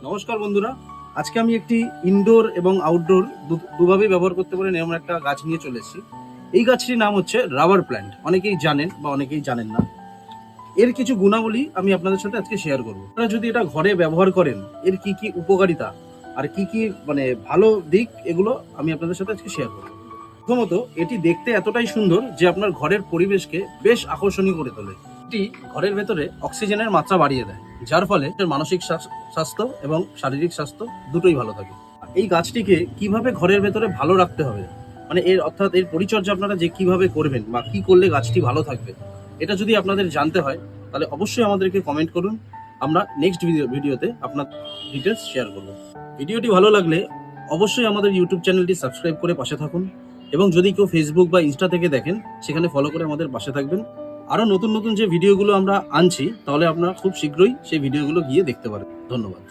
নমস্কার বন্ধুরা, আজকে আমি একটি ইনডোর এবং আউটডোর দুভাবেই ব্যবহার করতে পারেন এমন একটা গাছ নিয়ে চলে এসেছি। এই গাছটির নাম হচ্ছে রাবার প্ল্যান্ট। অনেকেই জানেন বা অনেকেই জানেন না। এর কিছু গুণাবলী আমি আপনাদের সাথে আজকে শেয়ার করব। আপনারা যদি এটা ঘরে ব্যবহার করেন, এর কি কি উপকারিতা আর কি কি ভালো দিক, এগুলো আমি আপনাদের সাথে আজকে শেয়ার করব। প্রথমত, এটি দেখতে এতটাই সুন্দর যে আপনার ঘরের পরিবেশকে বেশ আকর্ষণীয় করে তোলে। এটি ঘরের ভেতরে অক্সিজেনের মাত্রা বাড়িয়ে দেয়, যার ফলে মানসিক স্বাস্থ্য এবং শারীরিক স্বাস্থ্য দুটোই ভালো থাকে। এই গাছটিকে কিভাবে ঘরের ভেতরে ভালো রাখতে হবে, এর পরিচর্যা আপনারা যে কিভাবে করবেন বা কি করলে গাছটি ভালো থাকবে, এটা যদি আপনাদের জানতে হয় তাহলে অবশ্যই আমাদেরকে কমেন্ট করুন। আমরা নেক্সট ভিডিওতে আপনার ডিটেলস শেয়ার করব। ভিডিওটি ভালো লাগলে অবশ্যই আমাদের ইউটিউব চ্যানেলটি সাবস্ক্রাইব করে পাশে থাকুন, এবং যদি কেউ ফেসবুক বা ইনস্টা থেকে দেখেন সেখানে ফলো করে আমাদের পাশে থাকবেন। আরও নতুন নতুন যে ভিডিওগুলো আমরা আনছি, তাহলে আপনারা খুব শীঘ্রই সেই ভিডিওগুলো গিয়ে দেখতে পারেন। ধন্যবাদ।